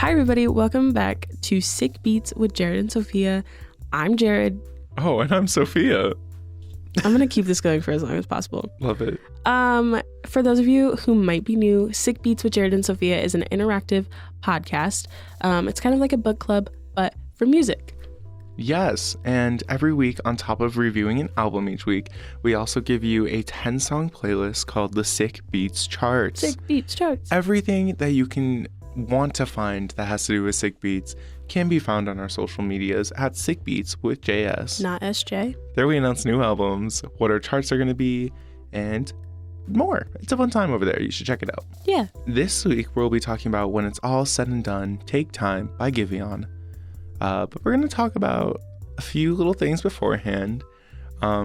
Hi, everybody. Welcome back to Sick Beats with Jared and Sophia. I'm Jared. Oh, and I'm Sophia. I'm going to keep this going for as long as possible. Love it. For those of you who might be new, Sick Beats with Jared and Sophia is an interactive podcast. It's kind of like a book club, but for music. Yes, and every week, on top of reviewing an album each week, we also give you a 10-song playlist called the Sick Beats Charts. Sick Beats Charts. Everything that you can want to find that has to do with Sick Beats can be found on our social medias at Sick Beats with JS. Not SJ. There we announce new albums, what our charts are going to be, and more. It's a fun time over there. You should check it out. Yeah. This week, we'll be talking about When It's All Said and Done, Take Time by Giveon. But we're going to talk about a few little things beforehand.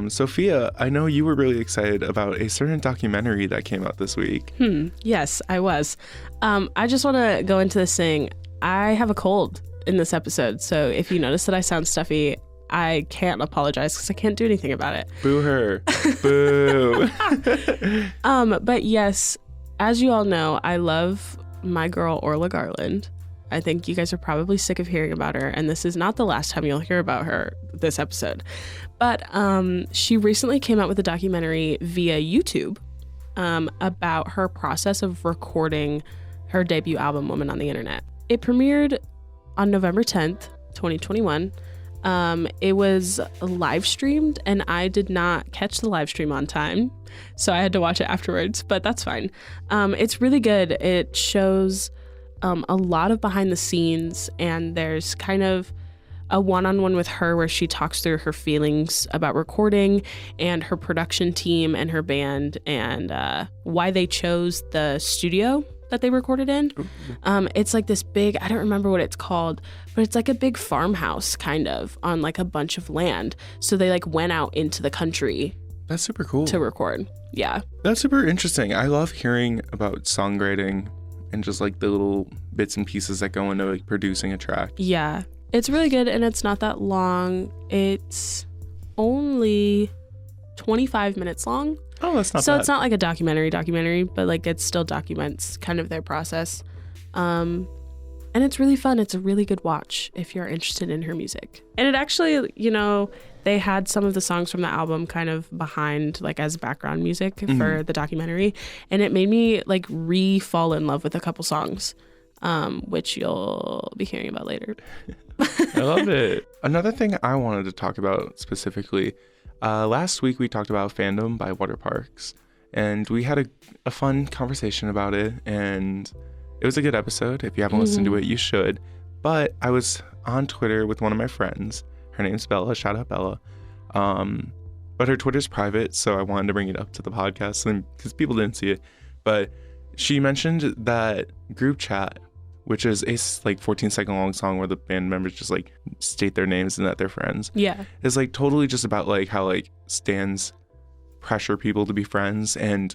Sophia, I know you were really excited about a certain documentary that came out this week. Yes, I was. I just want to go into this saying I have a cold in this episode. So if you notice that I sound stuffy, I can't apologize because I can't do anything about it. Boo her. Boo. But yes, as you all know, I love my girl Orla Garland. I think you guys are probably sick of hearing about her, and this is not the last time you'll hear about her this episode. But she recently came out with a documentary via YouTube about her process of recording her debut album, Woman on the Internet. It premiered on November 10th, 2021. It was live streamed, and I did not catch the live stream on time, so I had to watch it afterwards, but that's fine. It's really good. It shows a lot of behind the scenes, and there's kind of a one-on-one with her where she talks through her feelings about recording and her production team and her band and why they chose the studio that they recorded in. It's like this big, I don't remember what it's called, but it's like a big farmhouse kind of on like a bunch of land. So they like went out into the country. That's super cool. To record. Yeah. That's super interesting. I love hearing about songwriting and just like the little bits and pieces that go into like producing a track. Yeah, it's really good, and it's not that long. It's only 25 minutes long. Oh, that's not so bad. It's not like a documentary, but like it still documents kind of their process. And it's really fun. It's a really good watch if you're interested in her music. And it actually, you know, they had some of the songs from the album kind of behind like as background music for the documentary. And it made me like fall in love with a couple songs, which you'll be hearing about later. I love it. Another thing I wanted to talk about specifically, last week we talked about Fandom by Water Parks, and we had a fun conversation about it, and it was a good episode. If you haven't listened to it, you should. But I was on Twitter with one of my friends. Her name's Bella. Shout out Bella. But her Twitter's private, so I wanted to bring it up to the podcast because people didn't see it. But she mentioned that group chat, which is a like 14-second long song where the band members just like state their names and that they're friends. Yeah. Is like totally just about like how like stans pressure people to be friends, and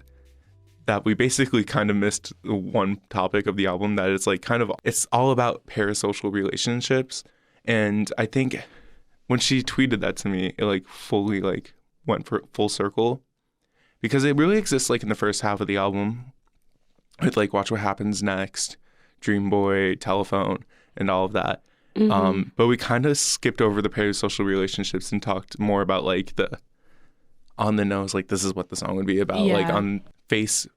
that we basically kind of missed one topic of the album that is like kind of, it's all about parasocial relationships. And I think when she tweeted that to me, it like fully like went for full circle, because it really exists like in the first half of the album with like Watch What Happens Next, Dream Boy, Telephone, and all of that. But we kind of skipped over the parasocial relationships and talked more about like the on the nose, like this is what the song would be about, like on face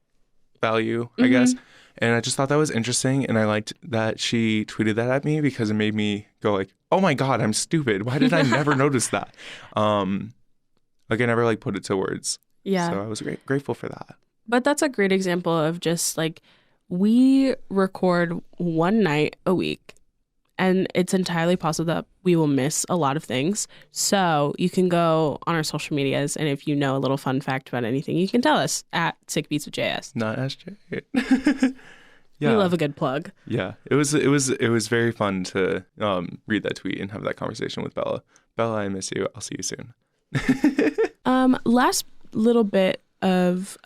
value, I guess. And I just thought that was interesting, and I liked that she tweeted that at me because it made me go like, oh my god, I'm stupid, why did I never notice that? Like I never like put it to words. Yeah. So I was grateful for that. But that's a great example of just like, we record one night a week, and it's entirely possible that we will miss a lot of things. So you can go on our social medias, and if you know a little fun fact about anything, you can tell us at Sick Beats with JS. Not SJ. Yeah. We love a good plug. Yeah. It was very fun to read that tweet and have that conversation with Bella. Bella, I miss you. I'll see you soon. Last little bit of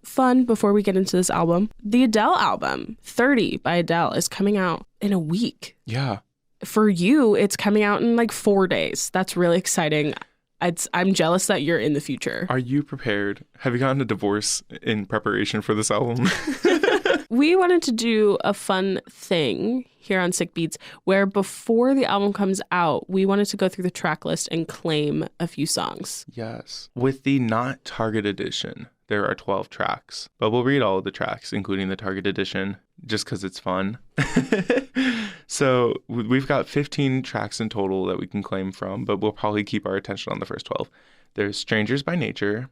fun before we get into this album. The Adele album, 30 by Adele, is coming out in a week. Yeah. For you, it's coming out in like 4 days. That's really exciting. I'm jealous that you're in the future. Are you prepared? Have you gotten a divorce in preparation for this album? we wanted to do a fun thing here on Sick Beats where before the album comes out, we wanted to go through the track list and claim a few songs. Yes. With the not Target edition, there are 12 tracks, but we'll read all of the tracks, including the Target edition, just because it's fun. So we've got 15 tracks in total that we can claim from, but we'll probably keep our attention on the first 12. There's Strangers by Nature.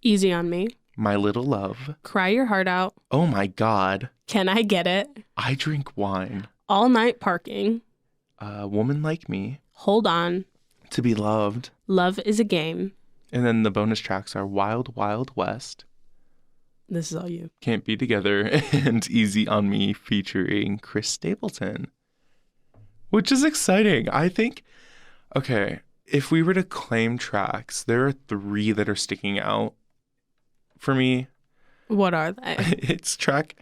Easy on Me. My Little Love. Cry Your Heart Out. Oh my God. Can I Get It? I Drink Wine. All Night Parking. Woman Like Me. Hold On. To Be Loved. Love Is a Game. And then the bonus tracks are Wild Wild West. This is all you. Can't Be Together and Easy on Me featuring Chris Stapleton. Which is exciting. I think, okay, if we were to claim tracks, there are 3 that are sticking out for me. What are they? It's track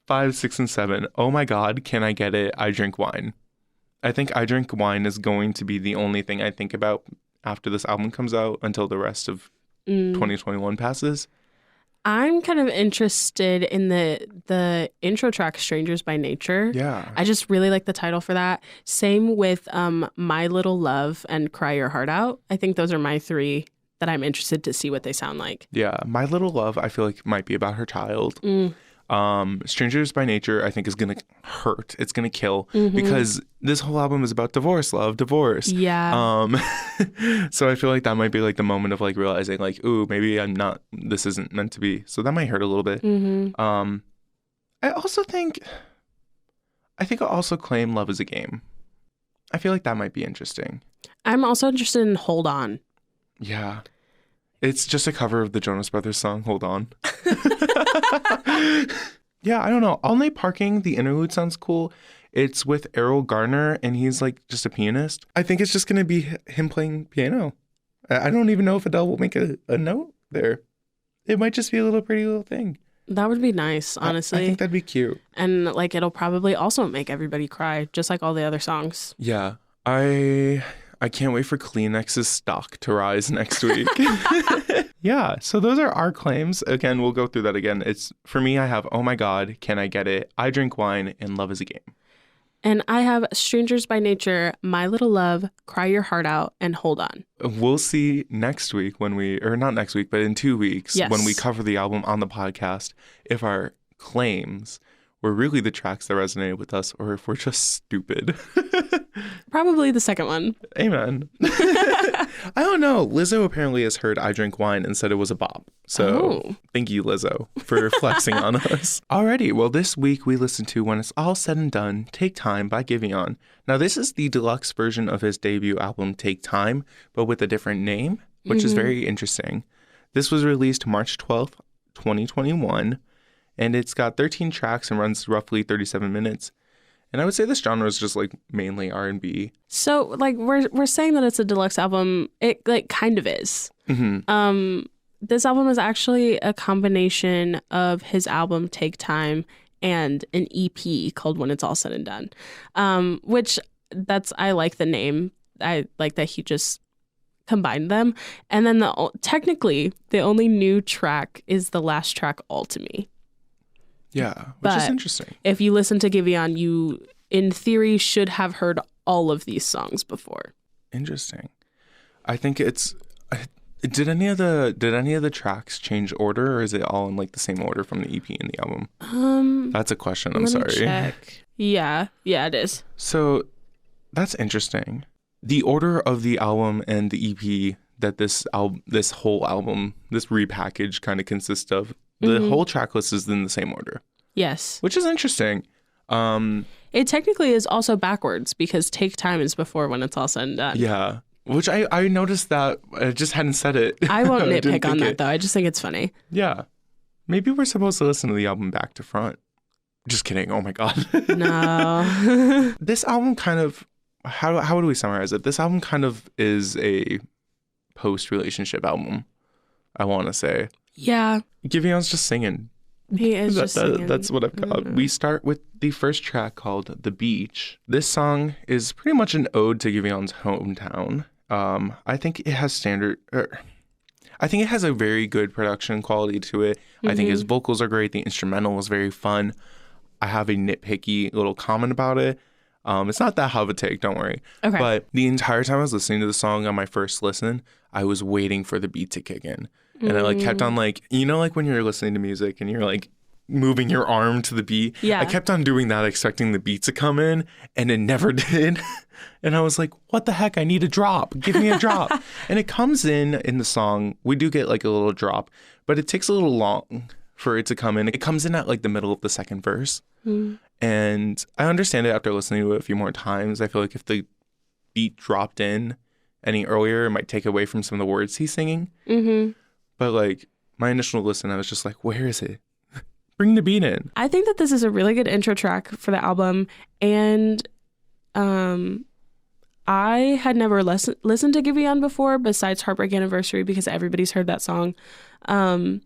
5, 6, and 7. Oh my God, Can I Get It? I Drink Wine. I think I Drink Wine is going to be the only thing I think about after this album comes out until the rest of 2021 passes. I'm kind of interested in the intro track Strangers by Nature. Yeah. I just really like the title for that. Same with My Little Love and Cry Your Heart Out. I think those are my 3 that I'm interested to see what they sound like. Yeah. My Little Love, I feel like might be about her child. Strangers by Nature, I think is going to hurt. It's going to kill because this whole album is about divorce, love, divorce. Yeah. So I feel like that might be like the moment of like realizing like, ooh, maybe this isn't meant to be. So that might hurt a little bit. I think I'll also claim Love Is a Game. I feel like that might be interesting. I'm also interested in Hold On. Yeah. It's just a cover of the Jonas Brothers song, Hold On. Yeah, I don't know. All Night Parking, the interlude sounds cool. It's with Errol Garner, and he's like just a pianist. I think it's just going to be him playing piano. I don't even know if Adele will make a note there. It might just be a little pretty little thing. That would be nice, honestly. I think that'd be cute. And like it'll probably also make everybody cry, just like all the other songs. Yeah. I can't wait for Kleenex's stock to rise next week. Yeah, so those are our claims. Again, we'll go through that again. It's for me, I have Oh My God, Can I Get It? I Drink Wine, and Love Is a Game. And I have Strangers by Nature, My Little Love, Cry Your Heart Out, and Hold On. We'll see next week not next week, but in 2 weeks, when we cover the album on the podcast, if our claims were really the tracks that resonated with us or if we're just stupid. Probably the second one. Amen. I don't know. Lizzo apparently has heard I Drink Wine and said it was a bop. So Thank you, Lizzo, for flexing on us. Alrighty. Well, this week we listened to When It's All Said and Done, Take Time by Giveon. Now, this is the deluxe version of his debut album, Take Time, but with a different name, which is very interesting. This was released March 12th, 2021, and it's got 13 tracks and runs roughly 37 minutes. And I would say this genre is just like mainly R&B. So like we're saying that it's a deluxe album. It like kind of is. This album is actually a combination of his album Take Time and an EP called When It's All Said and Done. Which I like the name. I like that he just combined them. And then technically the only new track is the last track, All to Me. Yeah, which is interesting. If you listen to Giveon, you, in theory, should have heard all of these songs before. Interesting. I think it's... Did any of the tracks change order, or is it all in like the same order from the EP and the album? That's a question. I'm sorry. Check. Yeah, it is. So that's interesting. The order of the album and the EP that this whole album, this repackage kind of consists of, the whole track list is in the same order. Yes. Which is interesting. It technically is also backwards because Take Time is before When It's All Said and Done. Yeah. Which I noticed that. I just hadn't said it. I won't nitpick on that, though. I just think it's funny. Yeah. Maybe we're supposed to listen to the album back to front. Just kidding. Oh, my God. No. This album kind of... How do we summarize it? This album kind of is a post-relationship album, I want to say. Yeah. Giveon's just singing. He is just singing. That's what I've got. We start with the first track called The Beach. This song is pretty much an ode to Giveon's hometown. I think it has I think it has a very good production quality to it. I think his vocals are great. The instrumental is very fun. I have a nitpicky little comment about it. It's not that hot of a take, don't worry. Okay. But the entire time I was listening to the song on my first listen, I was waiting for the beat to kick in. And I like kept on like, you know, like when you're listening to music and you're like moving your arm to the beat. Yeah. I kept on doing that, expecting the beat to come in, and it never did. And I was like, what the heck? I need a drop. Give me a drop. And it comes in the song. We do get like a little drop, but it takes a little long for it to come in. It comes in at like the middle of the second verse. And I understand it after listening to it a few more times. I feel like if the beat dropped in any earlier, it might take away from some of the words he's singing. But like my initial listen, I was just like, where is it? Bring the beat in. I think that this is a really good intro track for the album. And I had never listened to Giveon before besides Heartbreak Anniversary because everybody's heard that song. And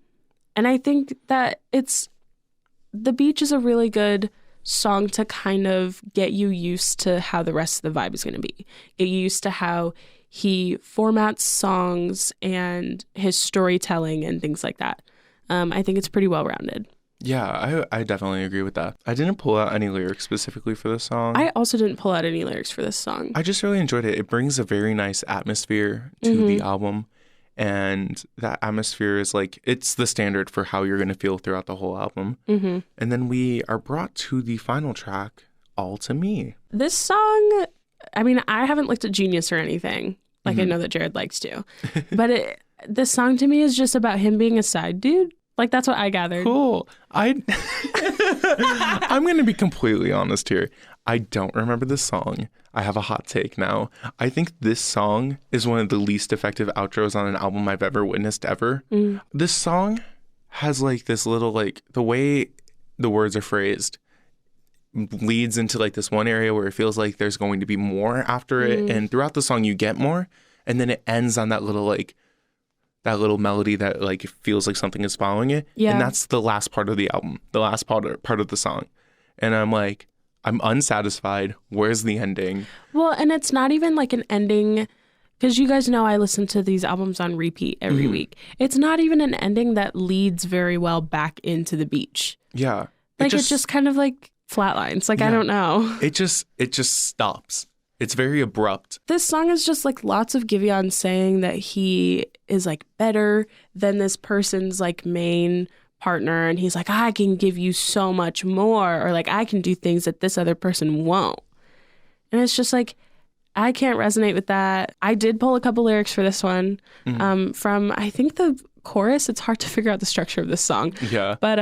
I think that The Beach is a really good song to kind of get you used to how the rest of the vibe is going to be. Get you used to how he formats songs and his storytelling and things like that. I think it's pretty well-rounded. Yeah, I definitely agree with that. I didn't pull out any lyrics specifically for this song. I also didn't pull out any lyrics for this song. I just really enjoyed it. It brings a very nice atmosphere to the album. And that atmosphere is like, it's the standard for how you're going to feel throughout the whole album. And then we are brought to the final track, All to Me. This song, I mean, I haven't looked at Genius or anything. Like I know that Jared likes to. But this song to me is just about him being a side dude. Like that's what I gathered. Cool. I'm going to be completely honest here. I don't remember this song. I have a hot take now. I think this song is one of the least effective outros on an album I've ever witnessed ever. This song has like this little like the way the words are phrased leads into like this one area where it feels like there's going to be more after it. And throughout the song you get more. And then it ends on that little like that little melody that like feels like something is following it. Yeah. And that's the last part of the album, the last part of the song. And I'm like, I'm unsatisfied. Where's the ending? Well, and it's not even like an ending, because you guys know I listen to these albums on repeat every week. It's not even an ending that leads very well back into the beach. Yeah. Like it just kind of like flatlines. Like, I don't know. It just stops. It's very abrupt. This song is just like lots of Giveon saying that he is like better than this person's like main partner, and he's like, I can give you so much more, or like I can do things that this other person won't. And it's just like, I can't resonate with that. I did pull a couple lyrics for this one from I think the chorus. It's hard to figure out the structure of this song. Yeah. But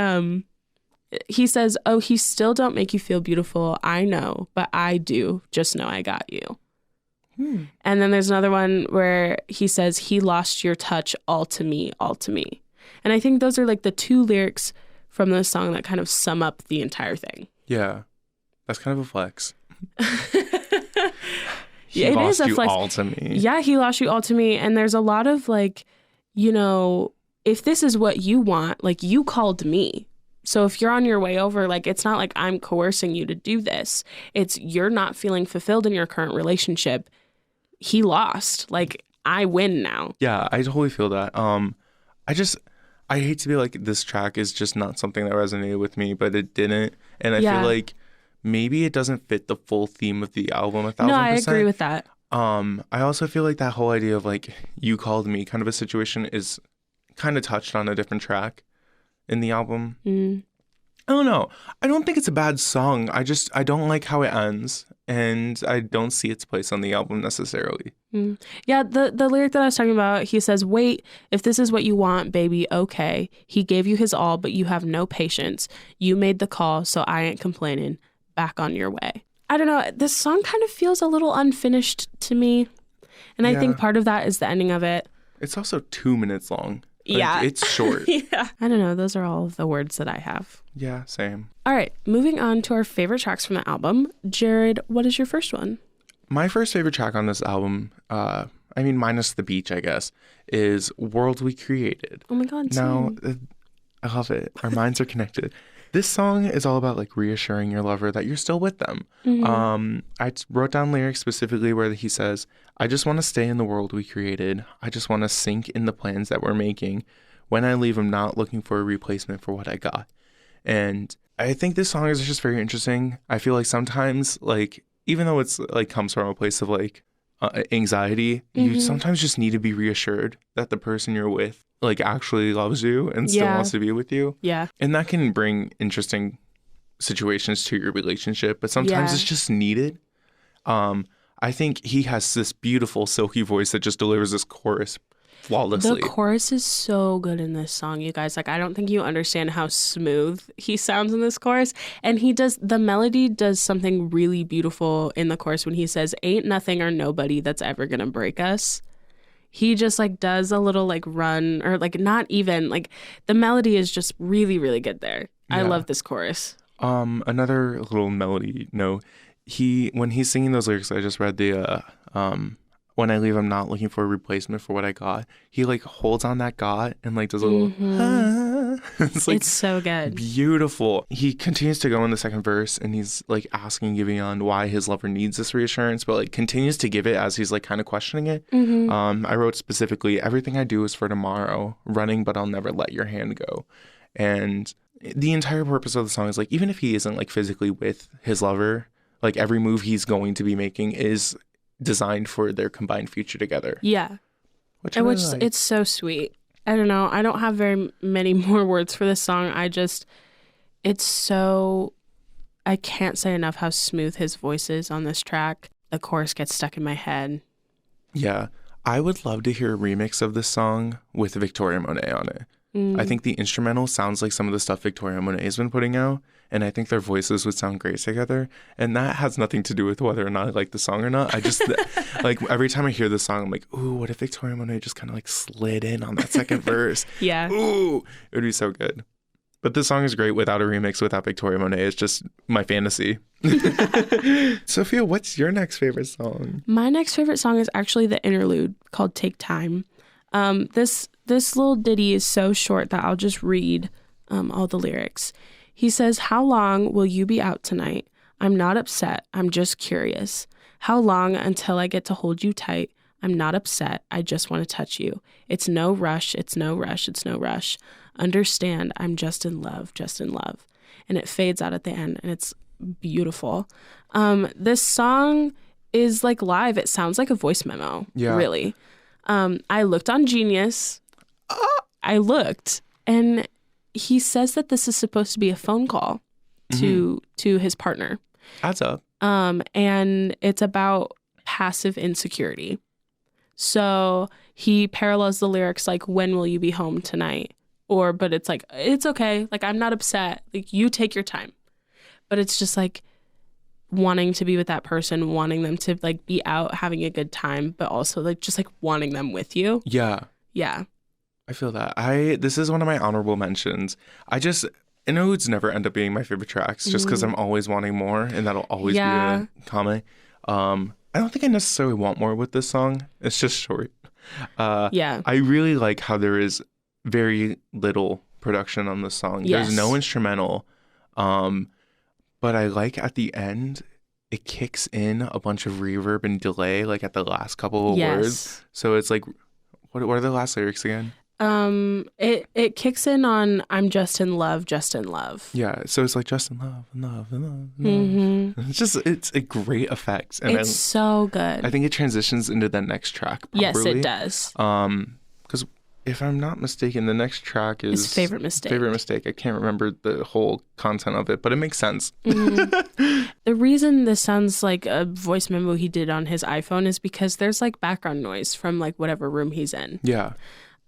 he says, oh, he still don't make you feel beautiful. I know, but I do. Just know I got you. And then there's another one where he says, he lost your touch all to me, all to me. And I think those are like the two lyrics from the song that kind of sum up the entire thing. Yeah. That's kind of a flex. Yeah, it is a flex. All to me. Yeah, he lost you all to me. And there's a lot of like, you know, if this is what you want, like you called me. So if you're on your way over, like it's not like I'm coercing you to do this. It's you're not feeling fulfilled in your current relationship. He lost. Like I win now. Yeah, I totally feel that. I hate to be like, this track is just not something that resonated with me, but it didn't. And I feel like maybe it doesn't fit the full theme of the album 1,000%. No, I agree with that. I also feel like that whole idea of like, you called me kind of a situation is kind of touched on a different track in the album. I don't know. I don't think it's a bad song. I don't like how it ends, and I don't see its place on the album necessarily. Yeah, the lyric that I was talking about, he says, wait, if this is what you want, baby, okay. He gave you his all, but you have no patience. You made the call, so I ain't complaining. Back on your way. I don't know. This song kind of feels a little unfinished to me, and I think part of that is the ending of it. It's also 2 minutes long. Like, Yeah. it's short. Yeah. I don't know. Those are all of the words that I have. Yeah, same. All right. Moving on to our favorite tracks from the album. Jared, what is your first one? My first favorite track on this album, minus the beach, I guess, is World We Created. Oh my God. Now, same. I love it. Our minds are connected. This song is all about like reassuring your lover that you're still with them. I wrote down lyrics specifically where he says, I just want to stay in the world we created. I just want to sink in the plans that we're making. When I leave, I'm not looking for a replacement for what I got. And I think this song is just very interesting. I feel like sometimes, like, even though it's like comes from a place of like anxiety, you sometimes just need to be reassured that the person you're with like actually loves you and still wants to be with you. Yeah. And that can bring interesting situations to your relationship, but sometimes it's just needed. I think he has this beautiful silky voice that just delivers this chorus flawlessly. The chorus is so good in this song, you guys. Like, I don't think you understand how smooth he sounds in this chorus. And the melody does something really beautiful in the chorus when he says, "Ain't nothing or nobody that's ever gonna break us." He just like does a little like run, or like not even like, the melody is just really, really good there. I love this chorus. Another little melody note. When he's singing those lyrics, I just read the when I leave, I'm not looking for a replacement for what I got. He like holds on that got and like does a little it's so good. Beautiful. He continues to go in the second verse and he's like asking Giveon why his lover needs this reassurance, but like continues to give it as he's like kind of questioning it. I wrote specifically, "Everything I do is for tomorrow, running but I'll never let your hand go." And the entire purpose of the song is like, even if he isn't like physically with his lover, like every move he's going to be making is designed for their combined future together. Yeah. Which like. It's so sweet. I don't know. I don't have very many more words for this song. It's so, I can't say enough how smooth his voice is on this track. The chorus gets stuck in my head. Yeah. I would love to hear a remix of this song with Victoria Monet on it. I think the instrumental sounds like some of the stuff Victoria Monet has been putting out, and I think their voices would sound great together. And that has nothing to do with whether or not I like the song or not. I just, like, every time I hear this song, I'm like, ooh, what if Victoria Monet just kind of like slid in on that second verse? Yeah. Ooh, it would be so good. But this song is great without a remix, without Victoria Monet. It's just my fantasy. Sophia, what's your next favorite song? My next favorite song is actually the interlude called "Take Time." This little ditty is so short that I'll just read all the lyrics. He says, "How long will you be out tonight? I'm not upset. I'm just curious. How long until I get to hold you tight? I'm not upset. I just want to touch you. It's no rush. It's no rush. It's no rush. Understand, I'm just in love, just in love." And it fades out at the end, and it's beautiful. This song is like live. It sounds like a voice memo, really. I looked on Genius. And he says that this is supposed to be a phone call to his partner. Adds up. And it's about passive insecurity. So he parallels the lyrics like, "When will you be home tonight?" But it's like, "It's okay. Like, I'm not upset. Like, you take your time." But it's just like wanting to be with that person, wanting them to like be out having a good time, but also like just like wanting them with you. Yeah. Yeah. I feel that. This is one of my honorable mentions. Interludes never end up being my favorite tracks just because I'm always wanting more, and that'll always be a comment. I don't think I necessarily want more with this song. It's just short. I really like how there is very little production on this song. Yes. There's no instrumental. But I like at the end, it kicks in a bunch of reverb and delay, like at the last couple of words. So it's like, what are the last lyrics again? It kicks in on "I'm just in love, just in love." Yeah, so it's like just in love, love, love. It's a great effect, and it's so good. I think it transitions into the next track properly. Yes, it does. Because if I'm not mistaken, the next track is Favorite Mistake. Favorite Mistake. I can't remember the whole content of it, but it makes sense. The reason this sounds like a voice memo he did on his iPhone is because there's like background noise from like whatever room he's in. Yeah.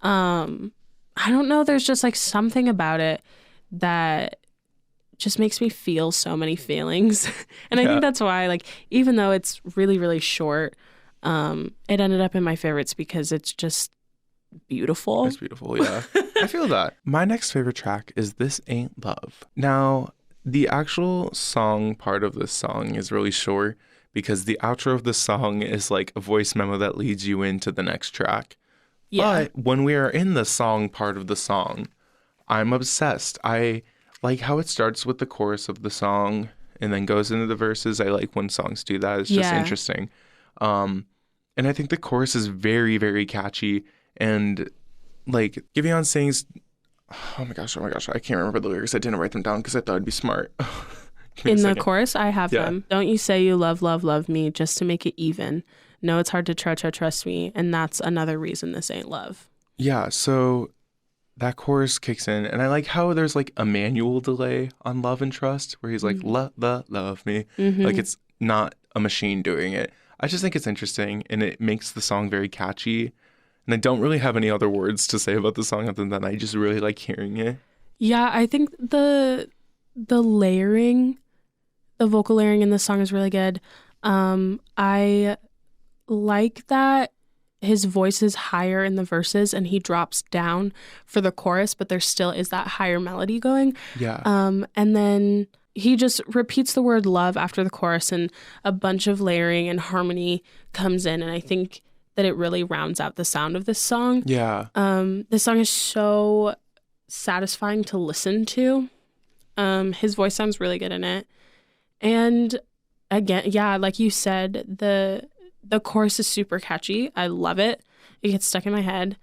I don't know. There's just like something about it that just makes me feel so many feelings. And I think that's why, like, even though it's really, really short, it ended up in my favorites because it's just beautiful. It's beautiful, yeah. I feel that. My next favorite track is "This Ain't Love." Now, the actual song part of this song is really short because the outro of the song is like a voice memo that leads you into the next track. Yeah. But when we are in the song part of the song, I'm obsessed. I like how it starts with the chorus of the song and then goes into the verses. I like when songs do that. It's just interesting. And I think the chorus is very, very catchy. And like Giveon sings Oh my gosh. I can't remember the lyrics. I didn't write them down because I thought it'd be smart. Give me a In the second. chorus, I have them. Don't you say you love, love, love me just to make it even. No, it's hard to trust me. And that's another reason this ain't love. Yeah, so that chorus kicks in, and I like how there's like a manual delay on love and trust, where he's like, love me. Like it's not a machine doing it. I just think it's interesting, and it makes the song very catchy. And I don't really have any other words to say about the song other than I just really like hearing it. Yeah, I think the layering, the vocal layering in this song is really good. I like that his voice is higher in the verses and he drops down for the chorus, but there still is that higher melody going. Yeah. And then he just repeats the word love after the chorus, and a bunch of layering and harmony comes in, and I think that it really rounds out the sound of this song. Yeah. This song is so satisfying to listen to. His voice sounds really good in it. And again, yeah, like you said, the chorus is super catchy. I love it. It gets stuck in my head.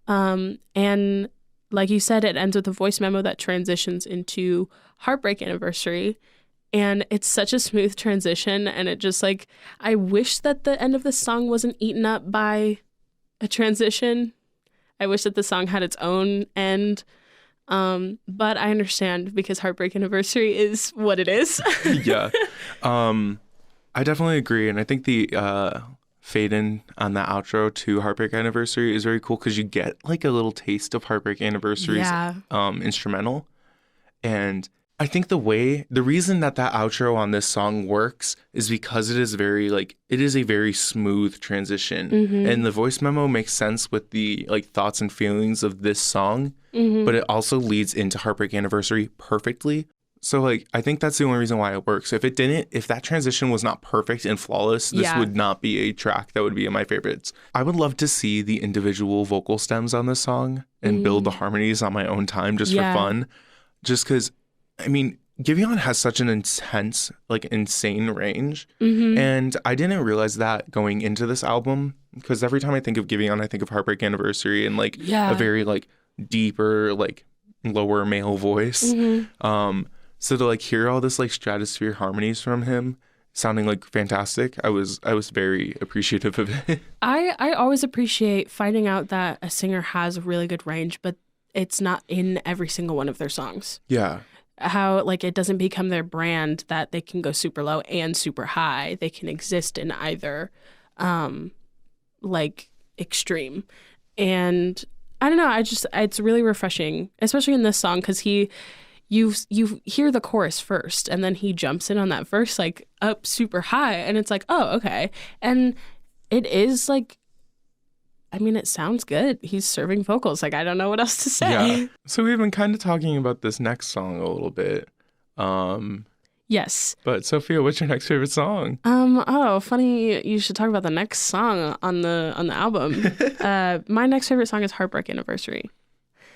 And like you said, it ends with a voice memo that transitions into Heartbreak Anniversary. And it's such a smooth transition. And it just like, I wish that the end of the song wasn't eaten up by a transition. I wish that the song had its own end. But I understand because Heartbreak Anniversary is what it is. Yeah. I definitely agree. And I think the fade in on the outro to Heartbreak Anniversary is very cool because you get like a little taste of Heartbreak Anniversary's instrumental. And I think the reason that outro on this song works is because it is a very smooth transition. And the voice memo makes sense with the like thoughts and feelings of this song, but it also leads into Heartbreak Anniversary perfectly. So like, I think that's the only reason why it works. If that transition was not perfect and flawless, this would not be a track that would be in my favorites. I would love to see the individual vocal stems on this song and build the harmonies on my own time just for fun. Just because, I mean, Giveon has such an intense, like insane range. And I didn't realize that going into this album, because every time I think of Giveon, I think of Heartbreak Anniversary and like a very like deeper, like lower male voice. So to like hear all this like stratosphere harmonies from him sounding like fantastic, I was very appreciative of it. I always appreciate finding out that a singer has a really good range, but it's not in every single one of their songs. Yeah. How like it doesn't become their brand that they can go super low and super high. They can exist in either like extreme. And I don't know, it's really refreshing, especially in this song, because you hear the chorus first and then he jumps in on that verse like up super high and it's like, oh, okay. And it is like, I mean, it sounds good. He's serving vocals. Like, I don't know what else to say. Yeah. So we've been kind of talking about this next song a little bit. Yes. But Sophia, what's your next favorite song? Oh, funny you should talk about the next song on the album. My next favorite song is Heartbreak Anniversary.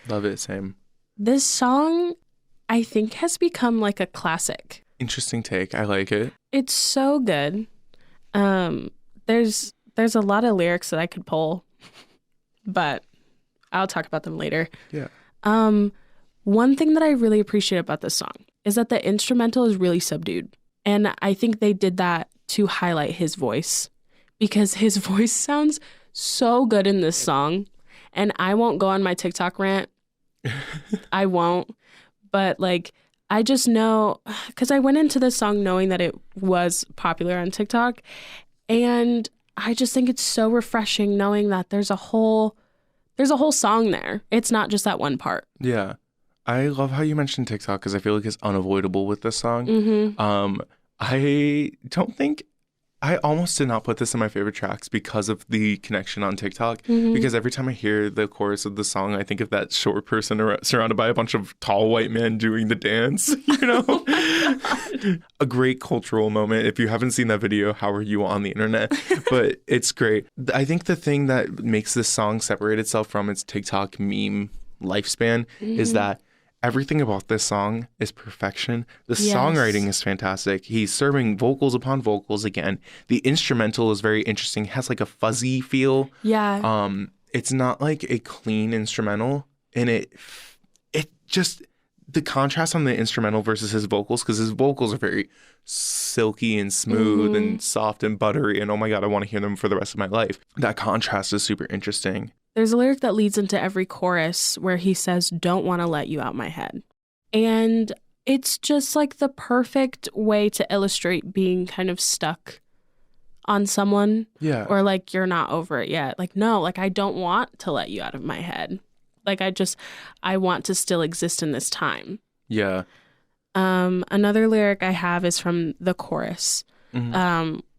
Love it, same. This song, I think, has become like a classic. Interesting take. I like it. It's so good. There's a lot of lyrics that I could pull, but I'll talk about them later. Yeah. One thing that I really appreciate about this song is that the instrumental is really subdued. And I think they did that to highlight his voice, because his voice sounds so good in this song. And I won't go on my TikTok rant. I won't. But like, I just know, because I went into this song knowing that it was popular on TikTok. And I just think it's so refreshing knowing that there's a whole song there. It's not just that one part. Yeah. I love how you mentioned TikTok because I feel like it's unavoidable with this song. I almost did not put this in my favorite tracks because of the connection on TikTok. Because every time I hear the chorus of the song, I think of that short person surrounded by a bunch of tall white men doing the dance, you know? A great cultural moment. If you haven't seen that video, how are you on the internet? But it's great. I think the thing that makes this song separate itself from its TikTok meme lifespan is that everything about this song is perfection. The songwriting is fantastic. He's serving vocals upon vocals again. The instrumental is very interesting. It has like a fuzzy feel. Yeah. It's not like a clean instrumental, and it just the contrast on the instrumental versus his vocals, because his vocals are very silky and smooth and soft and buttery. And oh my God, I want to hear them for the rest of my life. That contrast is super interesting. There's a lyric that leads into every chorus where he says, don't want to let you out my head. And it's just like the perfect way to illustrate being kind of stuck on someone. Yeah. Or like, you're not over it yet. Like, no, like I don't want to let you out of my head. Like I want to still exist in this time. Yeah. Another lyric I have is from the chorus,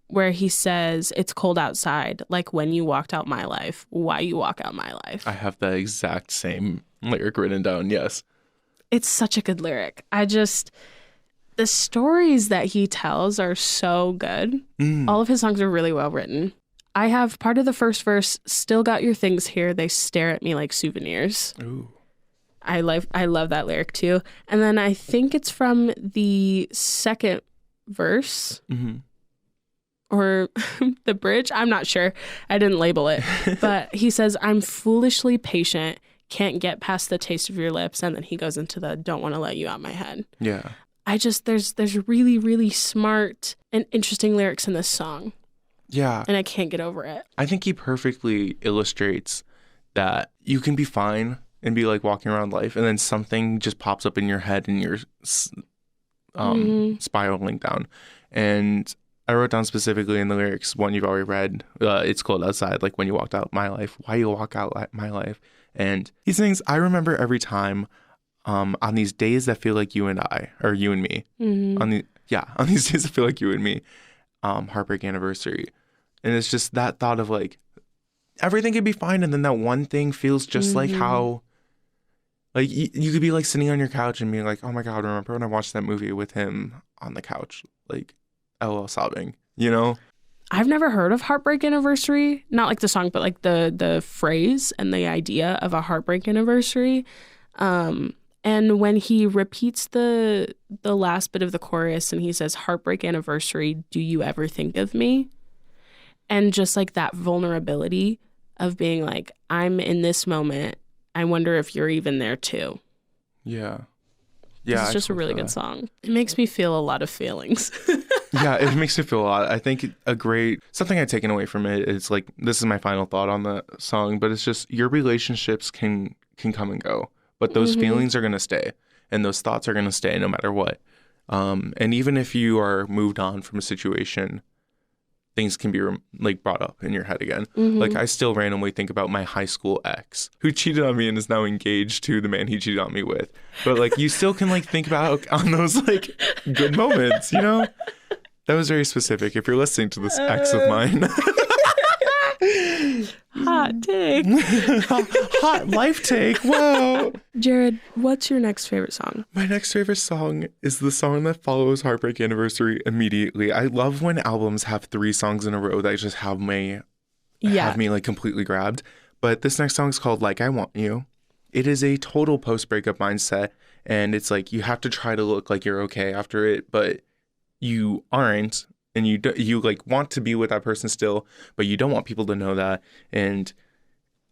where he says, it's cold outside, like when you walked out my life, why you walk out my life. I have the exact same lyric written down, yes. It's such a good lyric. The stories that he tells are so good. All of his songs are really well written. I have part of the first verse, still got your things here, they stare at me like souvenirs. Ooh. I love that lyric too. And then I think it's from the second verse or the bridge. I'm not sure. I didn't label it. But he says, I'm foolishly patient, can't get past the taste of your lips. And then he goes into the don't want to let you out my head. Yeah. There's really, really smart and interesting lyrics in this song. Yeah. And I can't get over it. I think he perfectly illustrates that you can be fine and be like walking around life, and then something just pops up in your head and you're spiraling down. And I wrote down specifically in the lyrics, one you've already read, it's cold outside, like when you walked out my life, why you walk out my life. And he sings, I remember every time on these days that feel like you and I, or you and me, on these days that feel like you and me, Heartbreak Anniversary. And it's just that thought of like, everything could be fine. And then that one thing feels just like how, like you could be like sitting on your couch and being like, oh my God, remember when I watched that movie with him on the couch, like LOL sobbing, you know? I've never heard of Heartbreak Anniversary. Not like the song, but like the phrase and the idea of a heartbreak anniversary. And when he repeats the last bit of the chorus and he says, heartbreak anniversary, do you ever think of me? And just like that vulnerability of being like, I'm in this moment. I wonder if you're even there too. Yeah. Yeah. It's just a really good song. It makes me feel a lot of feelings. Yeah, it makes me feel a lot. I think something I've taken away from it is like, this is my final thought on the song, but it's just your relationships can come and go, but those feelings are going to stay and those thoughts are going to stay no matter what. And even if you are moved on from a situation, things can be like brought up in your head again. Like I still randomly think about my high school ex who cheated on me and is now engaged to the man he cheated on me with. But like you still can like think about on those like good moments, you know? That was very specific. If you're listening to this ex of mine. Hot take. Hot life take. Whoa. Jared, what's your next favorite song? My next favorite song is the song that follows Heartbreak Anniversary immediately. I love when albums have 3 songs in a row that just have me like completely grabbed. But this next song is called Like I Want You. It is a total post-breakup mindset. And it's like you have to try to look like you're okay after it, but you aren't. And you like want to be with that person still, but you don't want people to know that. And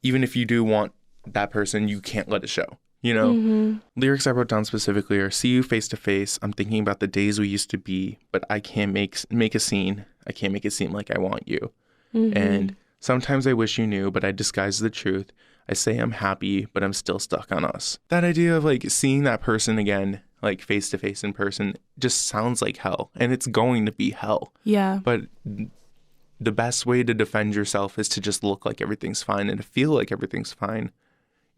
even if you do want that person, you can't let it show, you know? Lyrics I wrote down specifically are, see you face to face. I'm thinking about the days we used to be, but I can't make a scene. I can't make it seem like I want you. And sometimes I wish you knew, but I disguise the truth. I say I'm happy, but I'm still stuck on us. That idea of like seeing that person again, like face to face in person, just sounds like hell, and it's going to be hell. Yeah. But the best way to defend yourself is to just look like everything's fine and to feel like everything's fine,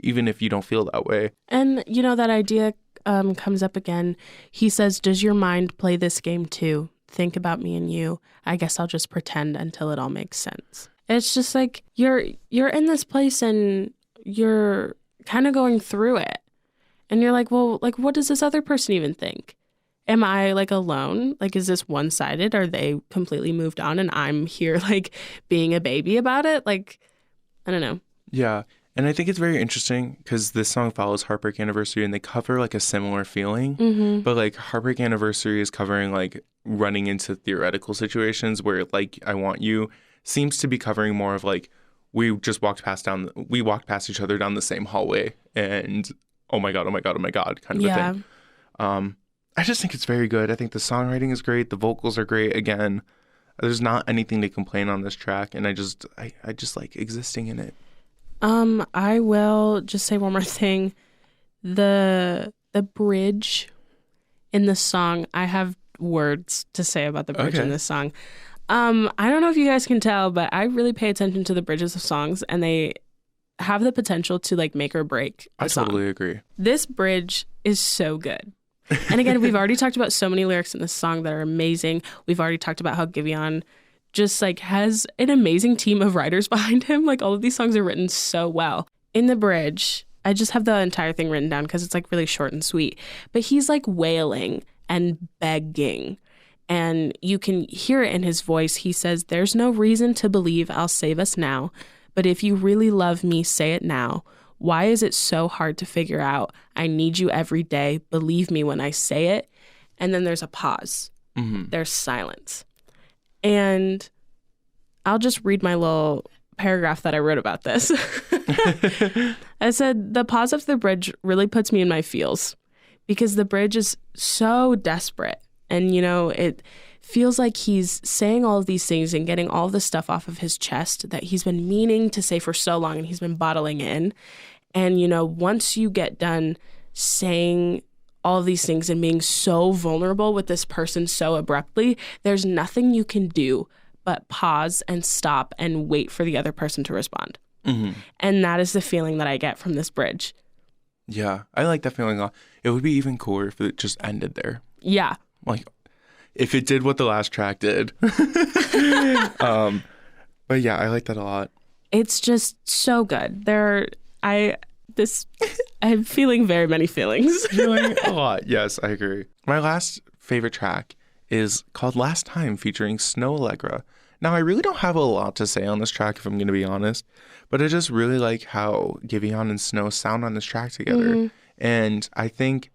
even if you don't feel that way. And you know, that idea comes up again. He says, does your mind play this game too? Think about me and you. I guess I'll just pretend until it all makes sense. It's just like you're in this place and you're kind of going through it. And you're like, well, like, what does this other person even think? Am I like alone? Like, is this one-sided? Are they completely moved on and I'm here like being a baby about it? Like, I don't know. Yeah. And I think it's very interesting because this song follows Heartbreak Anniversary and they cover like a similar feeling. But like Heartbreak Anniversary is covering like running into theoretical situations where like I Want You seems to be covering more of like we walked past each other down the same hallway and oh my God, oh my God, oh my God kind of a thing. I just think it's very good. I think the songwriting is great. The vocals are great. Again, there's not anything to complain on this track, and I just like existing in it. I will just say one more thing. The bridge in the song, I have words to say about the bridge in this song. I don't know if you guys can tell, but I really pay attention to the bridges of songs, and they have the potential to like make or break a song. Totally agree. This bridge is so good. And again, we've already talked about so many lyrics in this song that are amazing. We've already talked about how Giveon just like has an amazing team of writers behind him. Like all of these songs are written so well. In the bridge, I just have the entire thing written down because it's like really short and sweet. But he's like wailing and begging. And you can hear it in his voice. He says, "There's no reason to believe I'll save us now. But if you really love me, say it now. Why is it so hard to figure out? I need you every day. Believe me when I say it." And then there's a pause. There's silence. And I'll just read my little paragraph that I wrote about this. I said, "The pause of the bridge really puts me in my feels because the bridge is so desperate. And, you know, it feels like he's saying all of these things and getting all the stuff off of his chest that he's been meaning to say for so long and he's been bottling in. And, you know, once you get done saying all of these things and being so vulnerable with this person so abruptly, there's nothing you can do but pause and stop and wait for the other person to respond." And that is the feeling that I get from this bridge. Yeah, I like that feeling. It would be even cooler if it just ended there. Yeah. Like, if it did what the last track did. But yeah, I like that a lot. It's just so good. I'm feeling very many feelings. Feeling a lot. Yes, I agree. My last favorite track is called Last Time, featuring Snow Allegra. Now, I really don't have a lot to say on this track, if I'm going to be honest, but I just really like how Giveon and Snow sound on this track together. And I think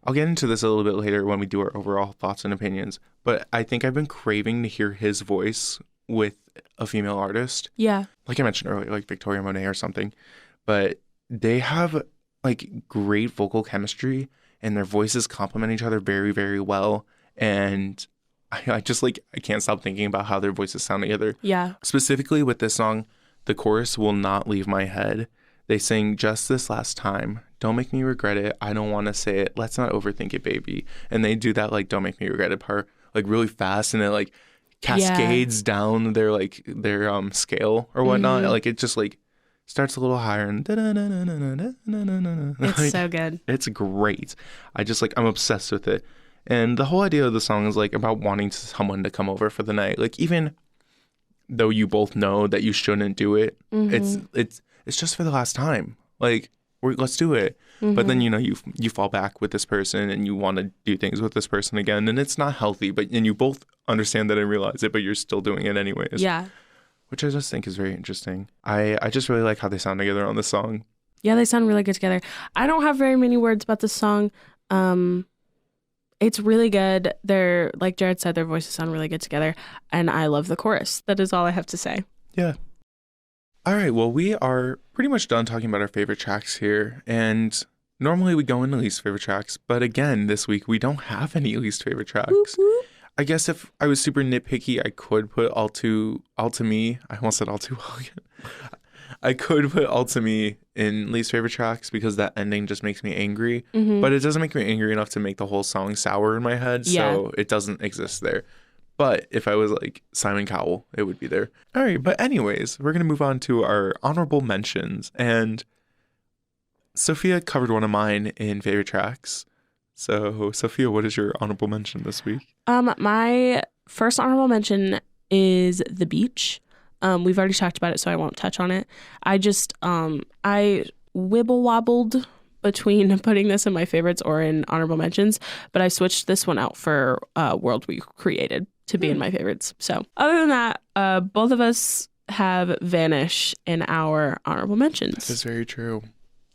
I'll get into this a little bit later when we do our overall thoughts and opinions, but I think I've been craving to hear his voice with a female artist. Yeah. Like I mentioned earlier, like Victoria Monet or something. But they have like great vocal chemistry and their voices complement each other very, very well. And I just like, I can't stop thinking about how their voices sound together. Yeah. Specifically with this song, the chorus will not leave my head. They sing, "Just this last time. Don't make me regret it. I don't want to say it. Let's not overthink it, baby." And they do that like "don't make me regret it" part like really fast, and it like cascades down their scale or whatnot. Like it just like starts a little higher and it's so good. It's great. I'm obsessed with it. And the whole idea of the song is like about wanting someone to come over for the night. Like even though you both know that you shouldn't do it, it's just for the last time. Like let's do it. But then, you know, you fall back with this person and you want to do things with this person again, and it's not healthy, and you both understand that and realize it, but you're still doing it anyways. Yeah. Which I just think is very interesting. I just really like how they sound together on this song. Yeah, they sound really good together. I don't have very many words about this song. It's really good. They're, like Jared said, their voices sound really good together, and I love the chorus. That is all I have to say. Yeah. All right, well, we are pretty much done talking about our favorite tracks here, and normally we go into least favorite tracks, but again, this week we don't have any least favorite tracks. Whoop, whoop. I guess if I was super nitpicky, I could put All To Me. I almost said All Too Well again. I could put All To Me in least favorite tracks because that ending just makes me angry, but it doesn't make me angry enough to make the whole song sour in my head, so it doesn't exist there. But if I was like Simon Cowell, it would be there. All right, but anyways, we're going to move on to our honorable mentions. And Sophia covered one of mine in favorite tracks. So, Sophia, what is your honorable mention this week? My first honorable mention is The Beach. We've already talked about it, so I won't touch on it. I just, I wibble-wobbled between putting this in my favorites or in honorable mentions, but I switched this one out for World We Created to be in my favorites. So other than that, both of us have Vanish in our honorable mentions. This is very true.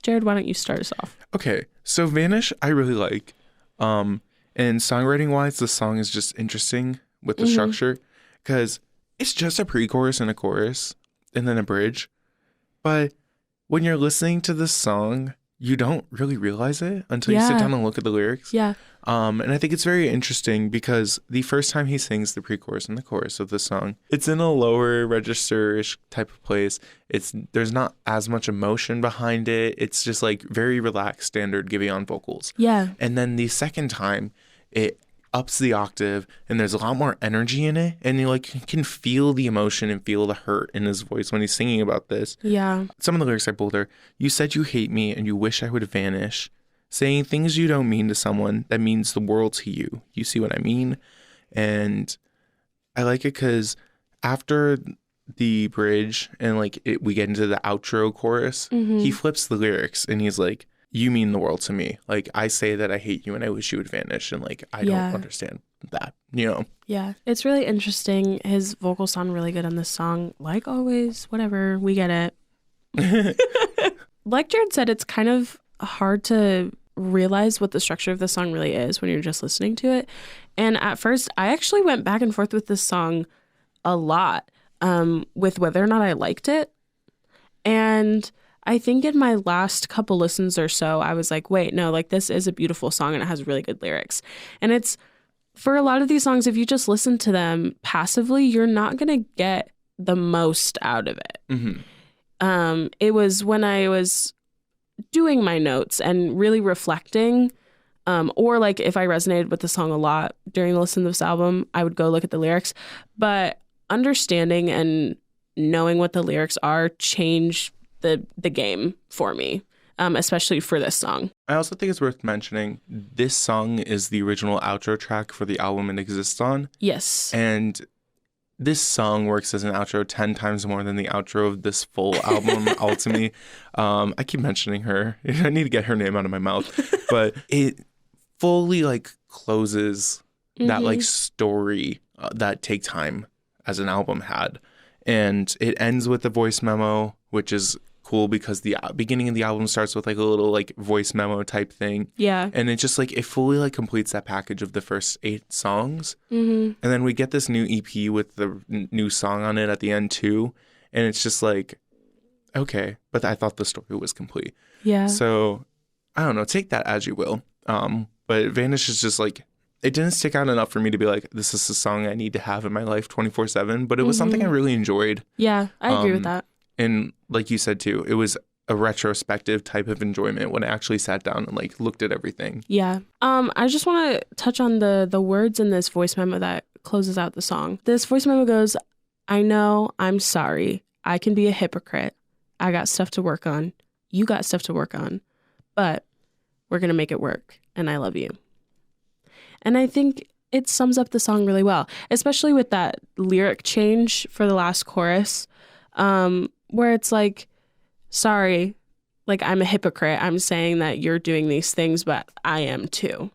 Jared, why don't you start us off? Okay, so Vanish, I really like. And songwriting-wise, the song is just interesting with the structure because it's just a pre-chorus and a chorus and then a bridge. But when you're listening to this song, you don't really realize it until you sit Yeah. down and look at the lyrics. Yeah. And I think it's very interesting because the first time he sings the pre-chorus and the chorus of the song, it's in a lower register-ish type of place. There's not as much emotion behind it. It's just like very relaxed, standard Giveon vocals. Yeah. And then the second time, it ups the octave and there's a lot more energy in it. And you like can feel the emotion and feel the hurt in his voice when he's singing about this. Yeah. Some of the lyrics I pulled are, you said you hate me and you wish I would vanish. Saying things you don't mean to someone that means the world to you. You see what I mean? And I like it because after the bridge and like we get into the outro chorus, he flips the lyrics and he's like, you mean the world to me. Like, I say that I hate you and I wish you would vanish. And like, I don't understand that, you know? Yeah. It's really interesting. His vocals sound really good on this song. Like always, whatever, we get it. Like Jared said, it's kind of hard to realize what the structure of the song really is when you're just listening to it. And at first, I actually went back and forth with this song a lot with whether or not I liked it. And I think in my last couple listens or so, I was like, wait, no, like this is a beautiful song and it has really good lyrics. And it's, for a lot of these songs, if you just listen to them passively, you're not going to get the most out of it. Mm-hmm. It was when I was doing my notes and really reflecting, or like if I resonated with the song a lot during the listen to this album, I would go look at the lyrics. But understanding and knowing what the lyrics are changed the game for me, especially for this song. I also think it's worth mentioning this song is the original outro track for the album it exists on. Yes. And this song works as an outro 10 times more than the outro of this full album, ultimately. I keep mentioning her. I need to get her name out of my mouth. But it fully like closes that like story that Take Time as an album had. And it ends with the voice memo, which is cool because the beginning of the album starts with like a little like voice memo type thing. Yeah. And it just like it fully like completes that package of the first 8 songs. Mm-hmm. And then we get this new EP with the new song on it at the end too. And it's just like, okay, but I thought the story was complete. Yeah. So I don't know, take that as you will. But Vanish is just like, it didn't stick out enough for me to be like, this is a song I need to have in my life 24/7. But it was something I really enjoyed. Yeah, I agree with that. And like you said too, it was a retrospective type of enjoyment when I actually sat down and like looked at everything. Yeah. I just want to touch on the words in this voice memo that closes out the song. This voice memo goes, I know, I'm sorry. I can be a hypocrite. I got stuff to work on. You got stuff to work on. But we're going to make it work. And I love you. And I think it sums up the song really well, especially with that lyric change for the last chorus. Where it's like, sorry, like I'm a hypocrite. I'm saying that you're doing these things, but I am too.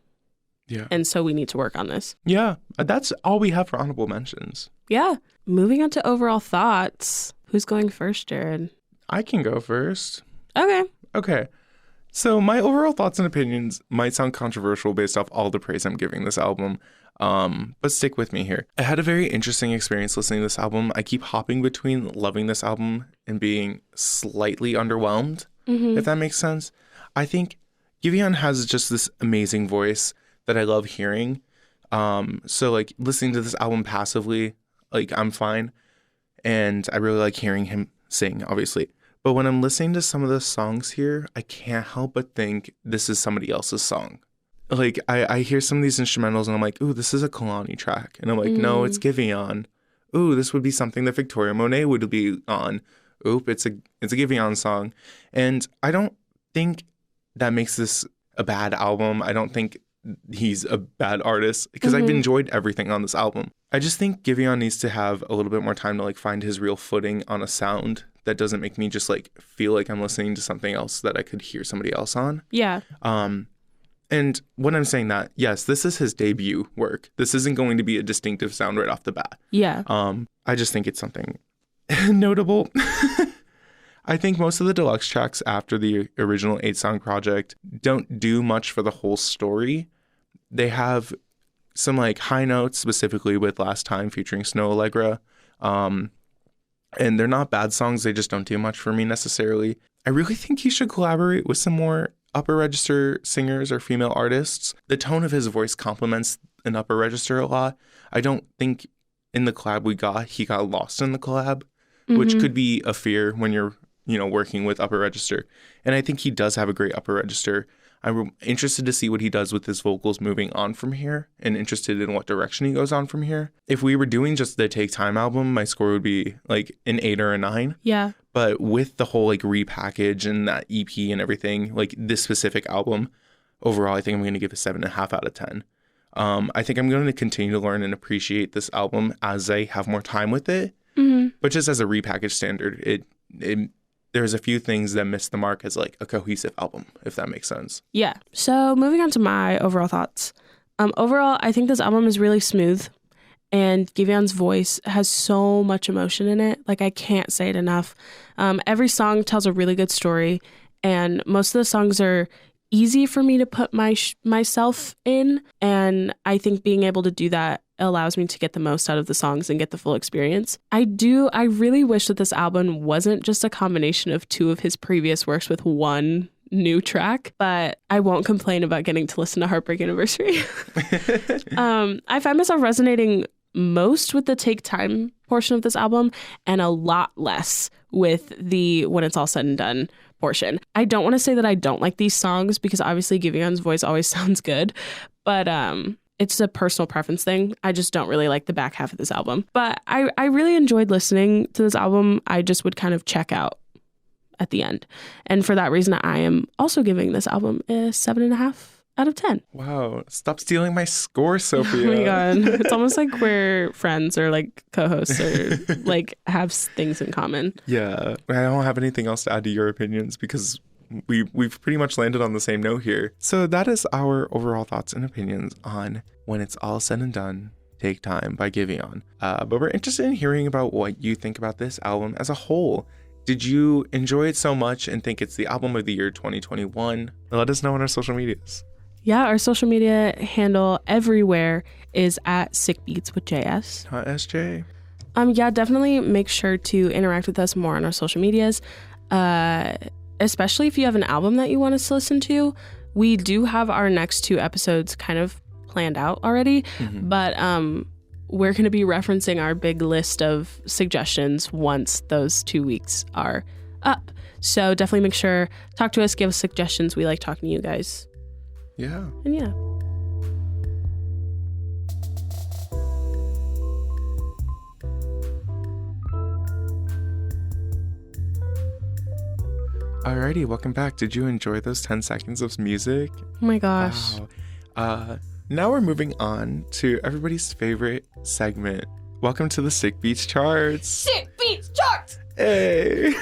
Yeah. And so we need to work on this. Yeah. That's all we have for honorable mentions. Yeah. Moving on to overall thoughts. Who's going first, Jared? I can go first. Okay. So my overall thoughts and opinions might sound controversial based off all the praise I'm giving this album. But stick with me here. I had a very interesting experience listening to this album. I keep hopping between loving this album and being slightly underwhelmed, if that makes sense. I think Giveon has just this amazing voice that I love hearing. So like listening to this album passively, like I'm fine. And I really like hearing him sing, obviously. But when I'm listening to some of the songs here, I can't help but think this is somebody else's song. Like, I hear some of these instrumentals and I'm like, ooh, this is a Kalani track. And I'm like, no, it's Giveon. Ooh, this would be something that Victoria Monet would be on. Oop, it's a Giveon song. And I don't think that makes this a bad album. I don't think he's a bad artist because I've enjoyed everything on this album. I just think Giveon needs to have a little bit more time to like find his real footing on a sound that doesn't make me just like feel like I'm listening to something else that I could hear somebody else on. Yeah. And when I'm saying that, yes, this is his debut work. This isn't going to be a distinctive sound right off the bat. Yeah. I just think it's something notable. I think most of the deluxe tracks after the original 8-song project don't do much for the whole story. They have some like high notes, specifically with Last Time featuring Snow Allegra. And they're not bad songs. They just don't do much for me necessarily. I really think he should collaborate with some more upper register singers or female artists. The tone of his voice complements an upper register a lot. I don't think in the collab he got lost in the collab, which could be a fear when you're, working with upper register. And I think he does have a great upper register. I'm interested to see what he does with his vocals moving on from here and interested in what direction he goes on from here. If we were doing just the Take Time album, my score would be like an 8 or a 9. Yeah. But with the whole like repackage and that EP and everything, like this specific album, overall, I think I'm going to give a 7.5 out of 10. I think I'm going to continue to learn and appreciate this album as I have more time with it. But just as a repackaged standard, there's a few things that miss the mark as like a cohesive album, if that makes sense. Yeah. So moving on to my overall thoughts. Overall, I think this album is really smooth, and Giveon's voice has so much emotion in it. Like, I can't say it enough. Every song tells a really good story, and most of the songs are easy for me to put myself in. And I think being able to do that allows me to get the most out of the songs and get the full experience. I really wish that this album wasn't just a combination of 2 of his previous works with 1 new track, but I won't complain about getting to listen to Heartbreak Anniversary. I find myself resonating most with the Take Time portion of this album and a lot less with the When It's All Said and Done portion. I don't want to say that I don't like these songs, because obviously Giveon's voice always sounds good, but it's a personal preference thing. I just don't really like the back half of this album. But I really enjoyed listening to this album. I just would kind of check out at the end. And for that reason, I am also giving this album a 7.5 out of 10. Wow. Stop stealing my score, Sophia. Oh my God. It's almost like we're friends or like co-hosts or like have things in common. Yeah. I don't have anything else to add to your opinions because we've pretty much landed on the same note here. So that is our overall thoughts and opinions on When It's All Said and Done, Take Time by Giveon. But we're interested in hearing about what you think about this album as a whole. Did you enjoy it so much and think it's the album of the year 2021? Let us know on our social medias. Yeah, our social media handle everywhere is at Sick Beats with JS. Not SJ. Yeah, definitely make sure to interact with us more on our social medias. Especially if you have an album that you want us to listen to. We do have our next 2 episodes kind of planned out already, but we're going to be referencing our big list of suggestions once those 2 weeks are up. So definitely make sure, talk to us, give us suggestions. We like talking to you guys. Yeah. And yeah. Alrighty, welcome back. Did you enjoy those 10 seconds of music? Oh my gosh. Wow. Now we're moving on to everybody's favorite segment. Welcome to the Sick Beats Charts. Sick Beats Charts! Hey!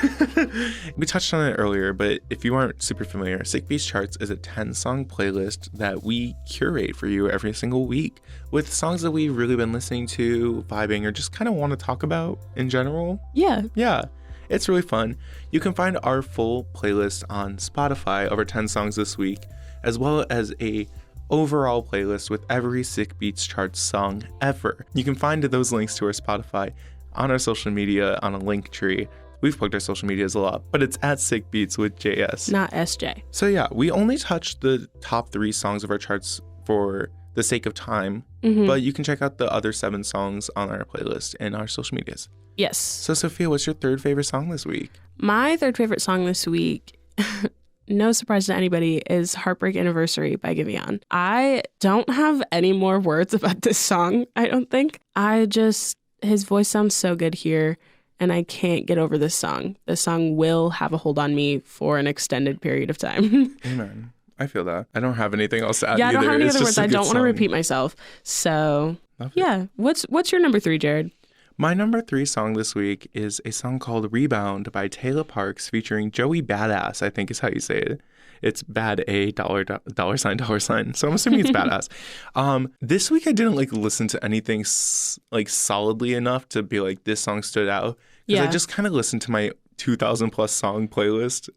We touched on it earlier, but if you aren't super familiar, Sick Beats Charts is a 10-song playlist that we curate for you every single week with songs that we've really been listening to, vibing, or just kind of want to talk about in general. Yeah. Yeah. It's really fun. You can find our full playlist on Spotify, over 10 songs this week, as well as a overall playlist with every Sick Beats Charts song ever. You can find those links to our Spotify on our social media on a link tree. We've plugged our social medias a lot, but it's at Sick Beats with JS. Not SJ. So yeah, we only touched the top 3 songs of our charts for the sake of time, but you can check out the other 7 songs on our playlist and our social medias. Yes. So Sophia, what's your 3rd favorite song this week? My 3rd favorite song this week, no surprise to anybody, is Heartbreak Anniversary by Giveon. I don't have any more words about this song, I don't think. His voice sounds so good here, and I can't get over this song. This song will have a hold on me for an extended period of time. Amen. I feel that. I don't have anything else to add Yeah, I don't either. have any It's other just words. a I good don't want to song. repeat myself. So, Love it. yeah. What's your number 3, Jared? My number 3 song this week is a song called Rebound by Telepath featuring Joey Badass, I think is how you say it. It's bad a dollar sign. So I'm assuming it's badass. This week I didn't listen to anything solidly enough to be like, this song stood out. Because I just kind of listened to my 2,000 plus song playlist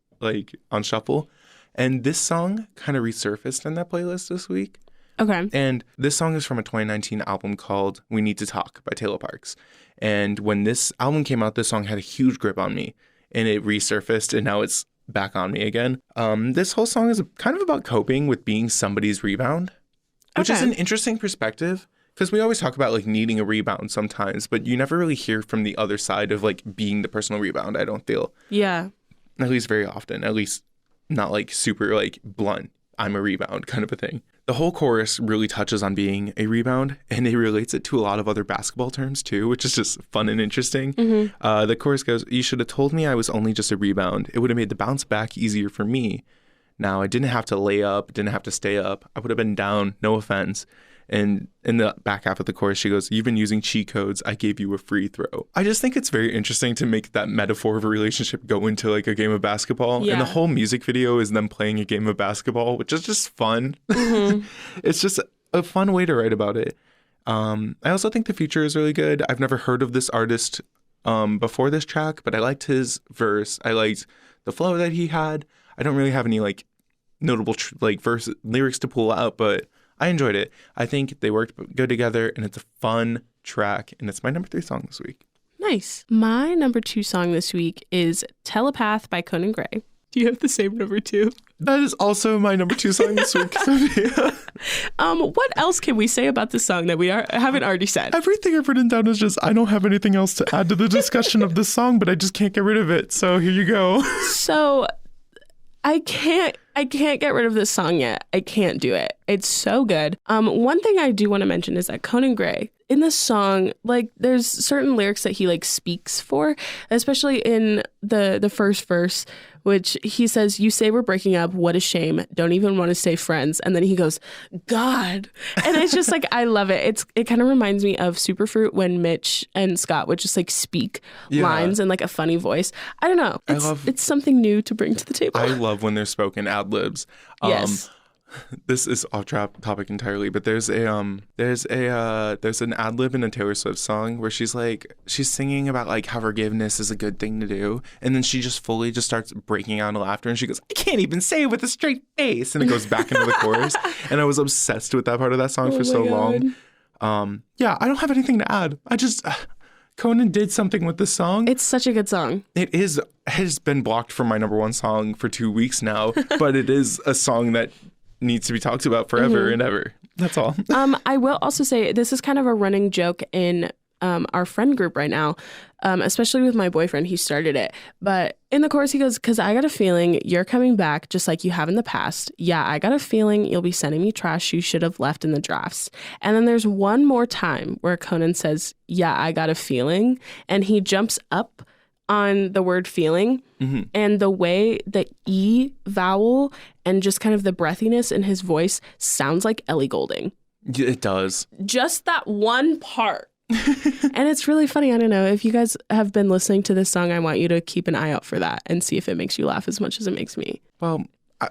on shuffle. And this song kind of resurfaced in that playlist this week. Okay. And this song is from a 2019 album called We Need to Talk by Taylor Parks. And when this album came out, this song had a huge grip on me. And it resurfaced, and now it's back on me again. This whole song is kind of about coping with being somebody's rebound, which is an interesting perspective. Because we always talk about like needing a rebound sometimes, but you never really hear from the other side of like being the personal rebound, I don't feel. Yeah. At least very often. At least not like super like blunt, I'm a rebound kind of a thing. The whole chorus really touches on being a rebound, and it relates it to a lot of other basketball terms too, which is just fun and interesting. Mm-hmm. The chorus goes, "You should have told me I was only just a rebound. It would have made the bounce back easier for me. Now, I didn't have to lay up, didn't have to stay up. I would have been down, no offense." And in the back half of the chorus, she goes, "You've been using cheat codes. I gave you a free throw." I just think it's very interesting to make that metaphor of a relationship go into like a game of basketball. Yeah. And the whole music video is them playing a game of basketball, which is just fun. Mm-hmm. It's just a fun way to write about it. I also think the feature is really good. I've never heard of this artist before this track, but I liked his verse. I liked the flow that he had. I don't really have any like notable verse lyrics to pull out, but I enjoyed it. I think they worked good together, and it's a fun track, and it's my number 3 song this week. Nice. My number 2 song this week is Telepath by Conan Gray. Do you have the same number 2? That is also my number 2 song this week, Sofia. What else can we say about this song that we haven't already said? Everything I've written down is just, I don't have anything else to add to the discussion of this song, but I just can't get rid of it. So here you go. So I can't get rid of this song yet. I can't do it. It's so good. One thing I do want to mention is that Conan Gray, in this song, like there's certain lyrics that he like speaks for, especially in the first verse, which he says, "You say we're breaking up. What a shame. Don't even want to stay friends." And then he goes, "God." And it's just like, I love it. It kind of reminds me of Superfruit when Mitch and Scott would just like speak lines in like a funny voice. I don't know. It's something new to bring to the table. I love when there's spoken ad-libs. Yes. This is off topic entirely, but there's an ad lib in a Taylor Swift song where she's singing about like how forgiveness is a good thing to do, and then she just fully just starts breaking out into laughter, and she goes, "I can't even say it with a straight face," and it goes back into the chorus, and I was obsessed with that part of that song for so long. Yeah, I don't have anything to add. I just Conan did something with this song. It's such a good song. It has been blocked from my number 1 song for 2 weeks now, but it is a song that needs to be talked about forever and ever. That's all. I will also say this is kind of a running joke in our friend group right now, especially with my boyfriend. He started it. But in the chorus, he goes, "'Cause I got a feeling you're coming back just like you have in the past. Yeah, I got a feeling you'll be sending me trash you should have left in the drafts." And then there's one more time where Conan says, "Yeah, I got a feeling." And he jumps up on the word feeling, and the way the E vowel and just kind of the breathiness in his voice sounds like Ellie Goulding. It does. Just that one part. And it's really funny. I don't know. If you guys have been listening to this song, I want you to keep an eye out for that and see if it makes you laugh as much as it makes me. Well,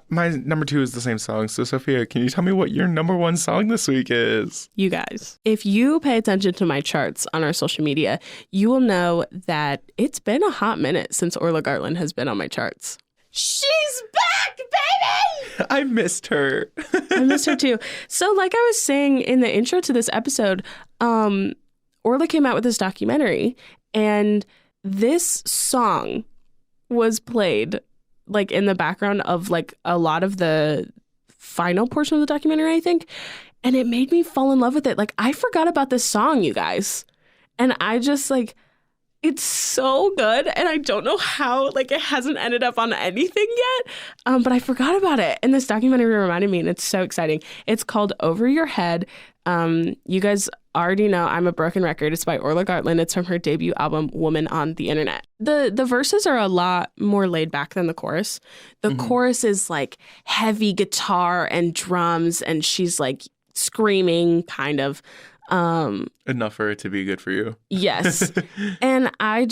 my number 2 is the same song. So, Sophia, can you tell me what your number 1 song this week is? You guys, if you pay attention to my charts on our social media, you will know that it's been a hot minute since Orla Gartland has been on my charts. She's back, baby! I missed her. I missed her too. So like I was saying in the intro to this episode, Orla came out with this documentary, and this song was played like in the background of like a lot of the final portion of the documentary, I think. And it made me fall in love with it. Like I forgot about this song, you guys. And I just like, it's so good. And I don't know how like it hasn't ended up on anything yet. But I forgot about it. And this documentary reminded me, and it's so exciting. It's called Over Your Head. You guys already know I'm a broken record. It's by Orla Gartland. It's from her debut album, Woman on the Internet. The verses are a lot more laid back than the chorus. The chorus is like heavy guitar and drums, and she's like screaming kind of. Enough for it to be good for you. Yes. And I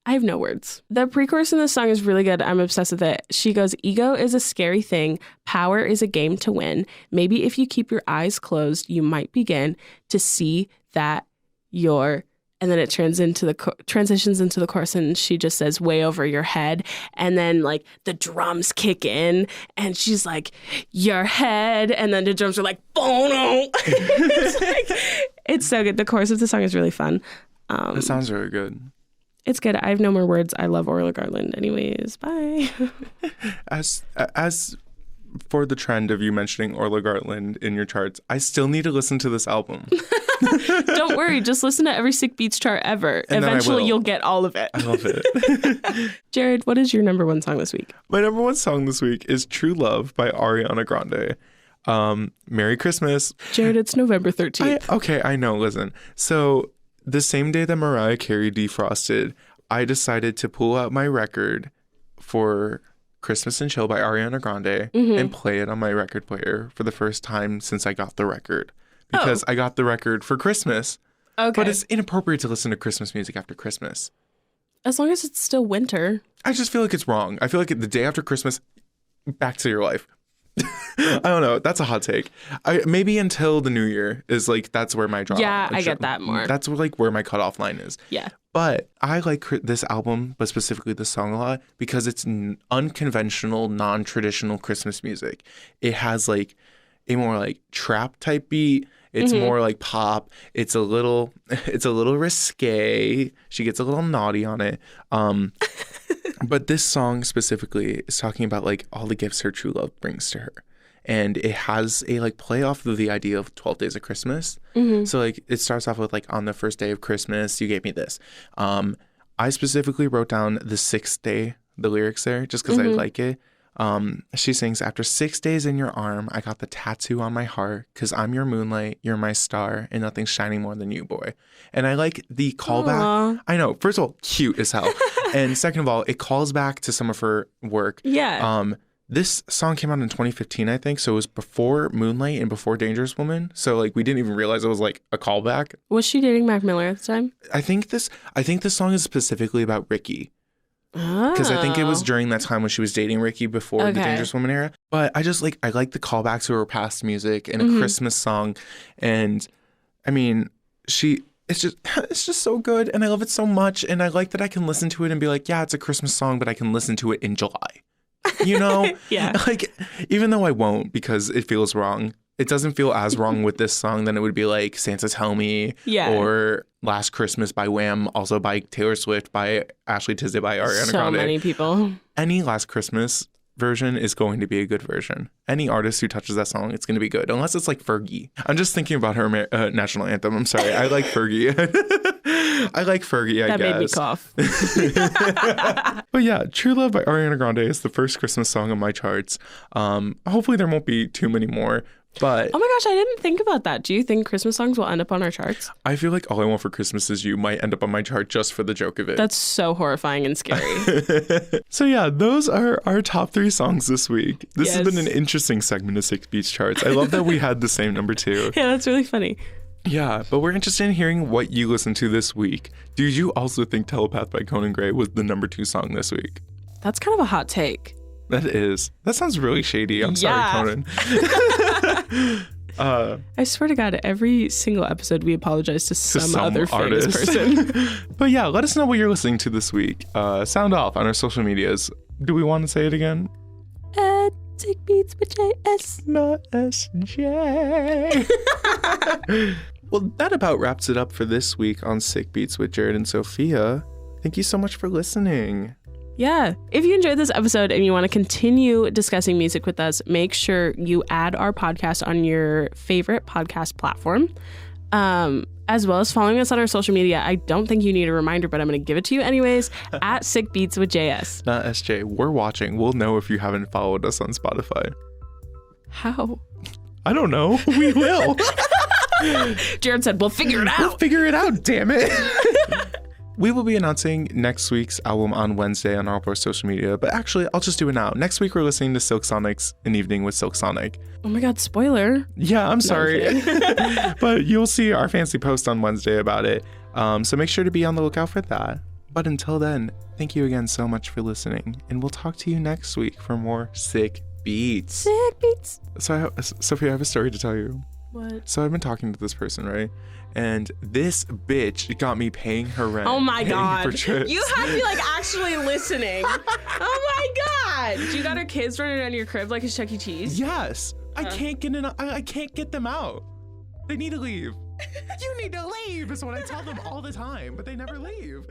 have no words. The pre-chorus in this song is really good. I'm obsessed with it. She goes, "Ego is a scary thing. Power is a game to win. Maybe if you keep your eyes closed, you might begin to see that you're..." And then it transitions into the chorus, and she just says, "Way over your head." And then like the drums kick in, and she's like, "Your head." And then the drums are like, "Bono." It's so good. The chorus of the song is really fun. It sounds really good. It's good. I have no more words. I love Orla Garland anyways. Bye. As for the trend of you mentioning Orla Garland in your charts, I still need to listen to this album. Don't worry. Just listen to every Sick Beats chart ever. And eventually you'll get all of it. I love it. Jared, what is your number one song this week? My number one song this week is True Love by Ariana Grande. Merry Christmas. Jared, it's November 13th. I know. Listen. So the same day that Mariah Carey defrosted, I decided to pull out my record for Christmas and Chill by Ariana Grande and play it on my record player for the first time since I got the record. Because I got the record for Christmas. Okay. But it's inappropriate to listen to Christmas music after Christmas. As long as it's still winter. I just feel like it's wrong. I feel like the day after Christmas, back to your life. I don't know. That's a hot take. Maybe until the new year is like, that's where my drop. Yeah, I get that more. That's where my cutoff line is. Yeah. But I like this album, but specifically this song a lot because it's unconventional, non-traditional Christmas music. It has like a more like trap type beat. It's more like pop. It's a little risque. She gets a little naughty on it. But this song specifically is talking about like all the gifts her true love brings to her. And it has a like play off of the idea of 12 days of Christmas. So like it starts off with like on the first day of Christmas, you gave me this. I specifically wrote down the 6th day, the lyrics there, just because I like it. She sings, after 6 days in your arm, I got the tattoo on my heart because I'm your moonlight, you're my star, and nothing's shining more than you, boy. And I like the callback. Aww. I know. First of all, cute as hell. And second of all, it calls back to some of her work. Yeah. This song came out in 2015, I think. So it was before Moonlight and before Dangerous Woman. So like we didn't even realize it was like a callback. Was she dating Mac Miller at the time? I think this song is specifically about Ricky. Because I think it was during that time when she was dating Ricky before the Dangerous Woman era. But I just I like the callback to her past music and a Christmas song. And I mean, it's just so good. And I love it so much. And I like that I can listen to it and be like, yeah, it's a Christmas song, but I can listen to it in July. You know? Yeah. Like, even though I won't because it feels wrong. It doesn't feel as wrong with this song than it would be like Santa Tell Me or Last Christmas by Wham, also by Taylor Swift, by Ashley Tisdale, by Ariana Grande. So many people. Any Last Christmas version is going to be a good version. Any artist who touches that song, it's going to be good. Unless it's like Fergie. I'm just thinking about her national anthem. I'm sorry. I like Fergie. I like Fergie, I guess. That made me cough. But yeah, True Love by Ariana Grande is the first Christmas song on my charts. Hopefully there won't be too many more. But oh my gosh, I didn't think about that. Do you think Christmas songs will end up on our charts? I feel like All I Want for Christmas Is You might end up on my chart just for the joke of it. That's so horrifying and scary. So yeah, those are our top 3 songs this week. This has been an interesting segment of Sick Beats charts. I love that we had the same number 2. Yeah, that's really funny. Yeah, but we're interested in hearing what you listened to this week. Do you also think Telepath by Conan Gray was the number 2 song this week? That's kind of a hot take. That is. That sounds really shady. I'm sorry, Conan. I swear to God, every single episode we apologize to some other famous person. But yeah, let us know what you're listening to this week. Sound off on our social medias. Do we want to say it again? Sick Beats with JS, not SJ. Well, that about wraps it up for this week on Sick Beats with Jared and Sophia. Thank you so much for listening. Yeah. If you enjoyed this episode and you want to continue discussing music with us, make sure you add our podcast on your favorite podcast platform, as well as following us on our social media. I don't think you need a reminder, but I'm going to give it to you anyways, at Sick Beats with JS. Not SJ. We're watching. We'll know if you haven't followed us on Spotify. How? I don't know. We will. Jared said, we'll figure it out. We'll figure it out, damn it. We will be announcing next week's album on Wednesday on all of our social media, but actually, I'll just do it now. Next week, we're listening to Silk Sonic's An Evening with Silk Sonic. Oh my God, spoiler. Yeah, I'm sorry. But you'll see our fancy post on Wednesday about it. So make sure to be on the lookout for that. But until then, thank you again so much for listening, and we'll talk to you next week for more Sick Beats. Sick Beats. So, Sophia, I have a story to tell you. What? So I've been talking to this person, right? And this bitch got me paying her rent. Oh my God. You had me like actually listening. Oh my God. You got her kids running around your crib like a Chuck E. Cheese? Yes. I can't get them out. They need to leave. You need to leave is what I tell them all the time, but they never leave.